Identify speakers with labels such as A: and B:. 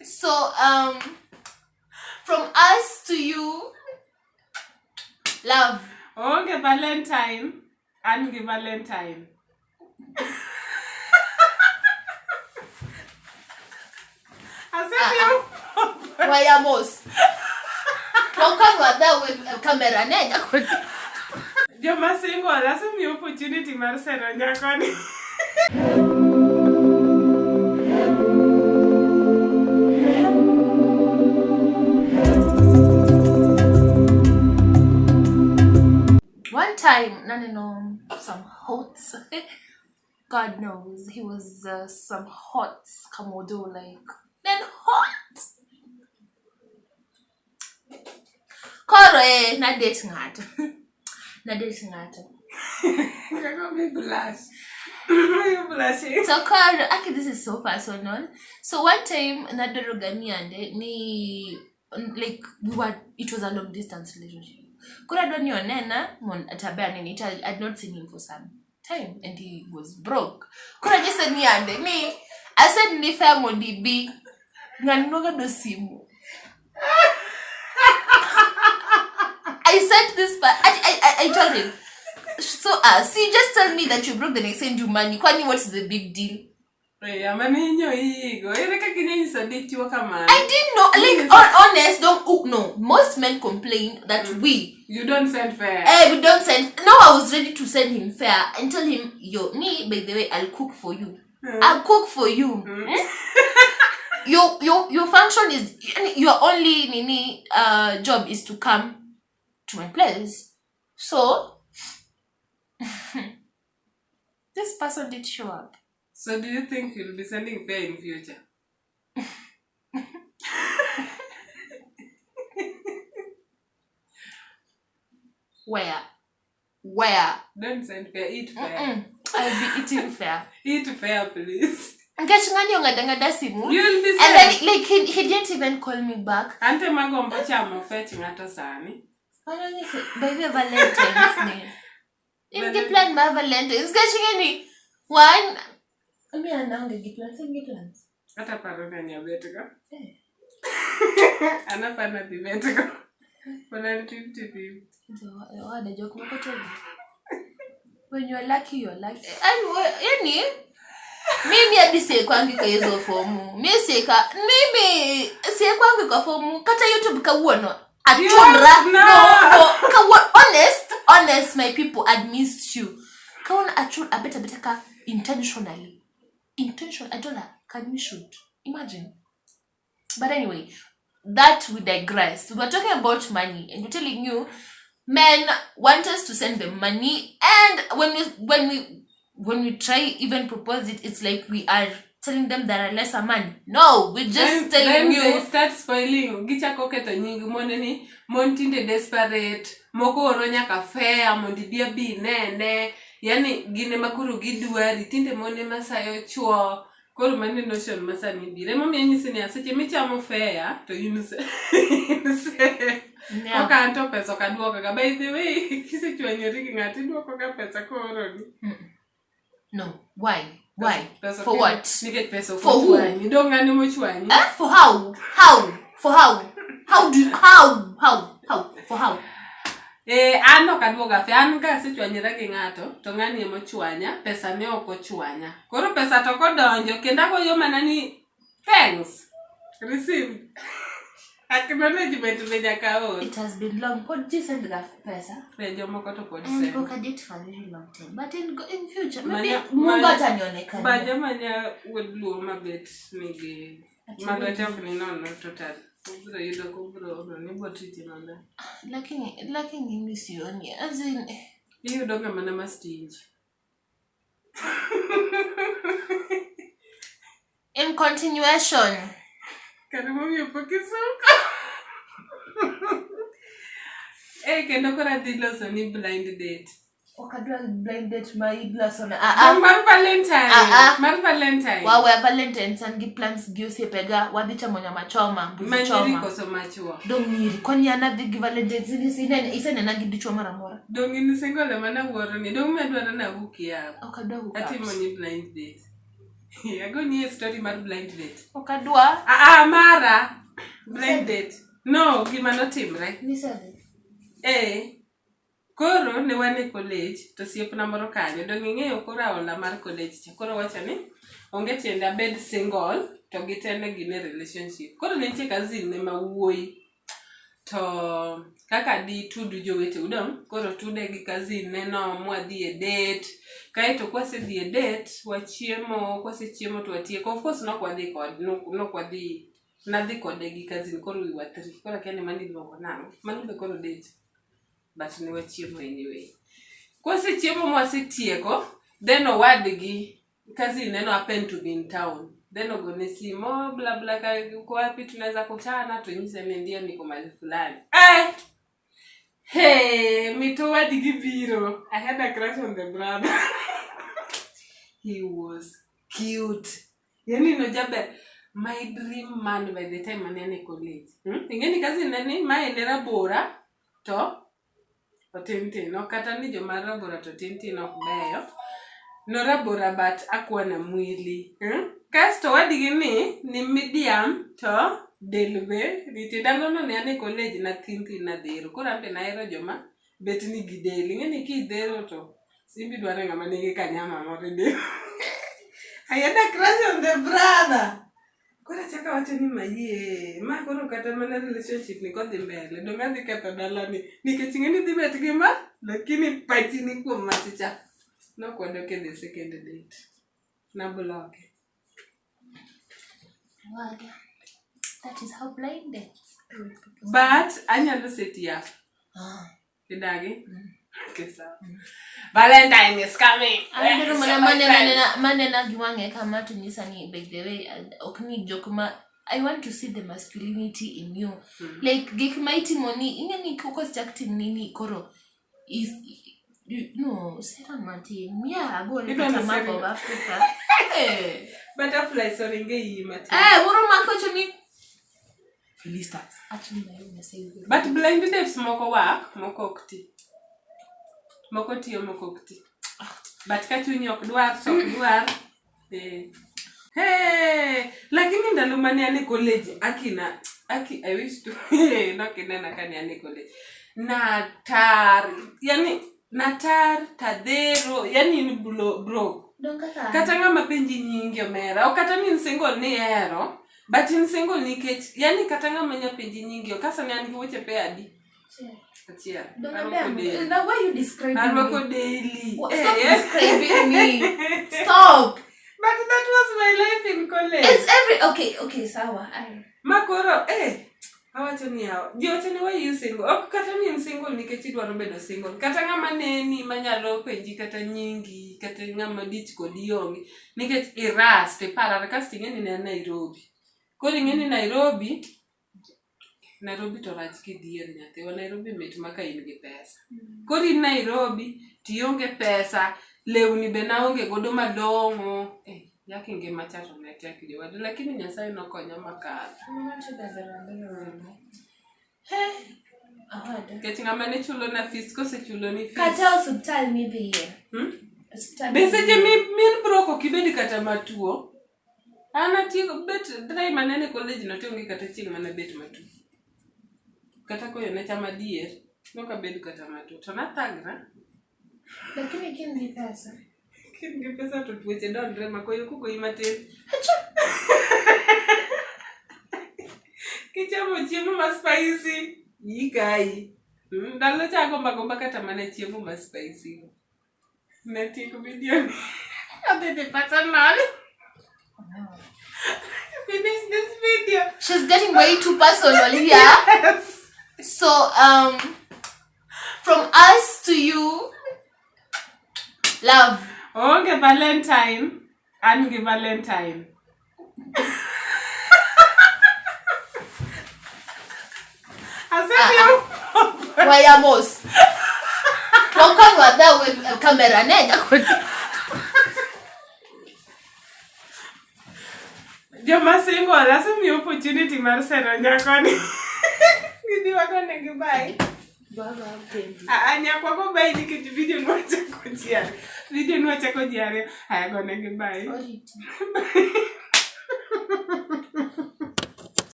A: So, from us to you, love.
B: Okay, Valentine. And Valentine.
A: Vayamos. Welcome there with a camera.
B: Joma single, that's a new opportunity, Marcelo Nyakoni.
A: One time, no, some hot. God knows, he was some hot Komodo, like, then hot. Kore, na dating at. Na dating at.
B: You're gonna be blush. You're blushing.
A: So, Kore, actually, this is so personal. So, one time, Nadarogani and me, like, it was a long distance relationship. Kura doni onena, mon atabea nini, I'd not seen him for some time, and he was broke. Kura just said me and me, I said nifa mondi bi, nganoga do simu. I said this, but I told him. So see, just tell me that you broke the next send you money. Kwani, what's the big deal?
B: I didn't
A: know, like, honest, no. Most men complain that
B: you don't send fare.
A: We don't send. No, I was ready to send him fare and tell him, me, by the way, I'll cook for you. I'll cook for you. Your function is, your only job is to come to my place. So, this person did show up.
B: So do you think you'll be sending fare in future?
A: Where?
B: Don't send fare, eat fare.
A: I'll be eating fare.
B: Eat fare, please.
A: You'll be sending. And then, like, he didn't even call me back.
B: Ante magombo chamo fetching atosani.
A: By the Valentines name. In the plan my Valentines. Catching any one. I mean, I know the plans.
B: Ata parona ni abetiko. Ana pana di betiko. Pana 50-50.
A: What the joke moko tell you. When you're lucky, you're lucky. Any mimi hadi sekwangi ka hizo fomu. Mimi say kwangu ka fomu. Kata YouTube ka uono. Atunra. No. Honest, my people, I'd missed you. Kauna achun abeta ka intentionally. I told her, can we shoot? Imagine. But anyway, that we digress. We were talking about money, and we're telling you, men want us to send them money, and when we try even propose it, it's like we are telling them there are lesser money. No, we're just telling you.
B: They start spoiling. Gicha koketo nyingi moneni montinde desperate. Moko oronya kafe amondidia bi ne. Yani gine makuru gidwari tinde mone masayo chuo. Koro mane notion masani bire. Mami anyisini aseche michamo fare to yunuse. Koka anto pesa kaduoka ka. By the way, kise chuanyori ngati duoko ka pesa koro ni.
A: No, why?
B: Pesa
A: for what?
B: Nigget pesa
A: for who?
B: You don't ngani mochwani.
A: For how? For how? For how?
B: Ano kadwoga fe an ka sechwanyira gi ngato to ngani emochwanya pesa ne okochwanya koro pesa to kodonjo kenda go yo manani thanks receive acknowledgement meja kaon.
A: It has been long. What did you send the pesa?
B: Rejo moko to pod
A: send. And go did for a very long time. But in future maybe Mungu atanionekana. Bajamanya
B: would blow mabet nige. Mabet afni no total.
A: Lakini misioni as in
B: you don't have a stage.
A: In continuation,
B: can you move your pocket Hey, can you go to the blind date?
A: Okadwa blind date my glass on
B: Valentine.
A: Wow, Valentines and give plans giusi pega wadicha monya machoma mbuzi choma.
B: Manyiri koso machua.
A: Dongiri kwani ana big Valentines isene na gidichwa mara mora.
B: Dongini single mana woro ni dong medwa na huki ya.
A: Okadwa huki.
B: Ati money blind date. Ago ni story mar blind date.
A: Okadwa.
B: Mara. Blind date. No, gima notimre. Koro ne wan e college to siepna moro kanyo. Dong ing'eyo koro aola mar college cha. Koro wacha ni onge tiende abed single to gitene gin e relationship. Koro ne nitie cousin ne mawuoyi. To kaka di tudu jowete udong, koro tude gi cousin ne no mwadhi e date. Kae to kwasedhi e date, wachiemo, kwasechiemo to watieko. Of course nadhi kode gi cousin koro we were 3. Koro kene mani luongo nang'o. Mano be koro date. But ne wachiemo anyway. Kwasechiemo mwasetieko, then owadgi cousin ne no happen to be in town. Then ogone simu bla bla ka uko wapi tunaweza kutana tunyise ndio niko mahali fulani. Hey, mito wadgi biro. I had a crush on the brother. He was cute. Yani no jabe my dream man by the time anene college. Ingeni cousin nani mae ne rabora to otintin. No kata ni joma rabora to tintin ok beyo. No rabora but akwana mwili. Kasto wadgi ni medium to delve. Riti danono ne ane college na tintin na dhero. Kora ampe na hero joma bet ni gideli. Ngeni ki dhero to simbi dware ngama nigi kanyama moro dhero. I had a crush on the brother. Kora chaka wacho ni maye. Ma koro kata mana relationship ni kodhi mbele. Donga dhi kata dalani. Nikech ngeni dhi bet gima. Lakini pachi ni kuom machicha. No kwadoke the second date. Na block.
A: Wow. That is how blind dates.
B: But anyalo seti up. Idagi? Okay, so. Valentine is coming.
A: Manena giwange kama tunisani by the way okni jokma I want to see the masculinity in you. Like gikmaiti moni ingeni koko acting nini koro is no Sarah Martin. Yeah, go look at the map of Africa. Hey,
B: butterfly soringe yimati.
A: Moro makocho ni Philistines. Actually my own say.
B: But blind dates moko work, moko okti. Moko tiyo moko okti. But kachunyi ok dwar, so ok dwar. Hey, lakini ndalo mane ane college Aki I wish to nakinena kani ane college. Natar, tadero, yani ni bro. Kata ngama penji nyingi omera, o kata ni single ni hero, but in single ni kech, yani kata ngama nya penji nyingi, o kasa ni angi weche pe adi. Achia.
A: Now why you describing me?
B: Arwako daily.
A: Stop describing me. Stop.
B: But that was my life in college.
A: It's okay, sawa.
B: Makoro, awacho ni yao. Jote ni why you single? Ok kata ni single ni kechi dwaro bedo single. Kata ngama neni manyalo penji kata nyingi, kata ngama dich kodi onge. Nikech iras, te parara kasi ngeni na Nairobi. Kodi ngeni Nairobi to rach kidhier nyate. Wa Nairobi mit maka in gi pesa. Kodi Nairobi tionge pesa, lewni be naonge godo madongo. Yaki ngima chato netek jowadu lakini Nyasaye nokonyo makalo. Kech ngama ne chulo na fees kose chulo ni fees.
A: Kata hospital ni dhiye.
B: Bese je min broko kibedi kata matuo. Ana tigo bet dry manene college no tionge kata chieng mana bet matuo. Kata koyo ne chama dier, no ka bedu kata matuo. To nathagra.
A: Lakini kini pesa.
B: Kini pesa to tuweche dondre makoyo kuko imatin. Kichamo chiemo ma spicy. Yikai. Ndalo chako magomba kata mana chiemo ma spicy. Netiko video ni. Abebe personal. Finish this video.
A: She's getting way too personal here.
B: Yes.
A: So from us to you, love.
B: Okay, Valentine. Ange Valentine. Asante.
A: Vayamos. Welcome with that with camera nenda.
B: Joma single alasa mi opportunity mar sero nyakoni. Gidi wako ne goodbye. Nyakwa ko bai nikech video nwachako jiare. Aya gonegi bye.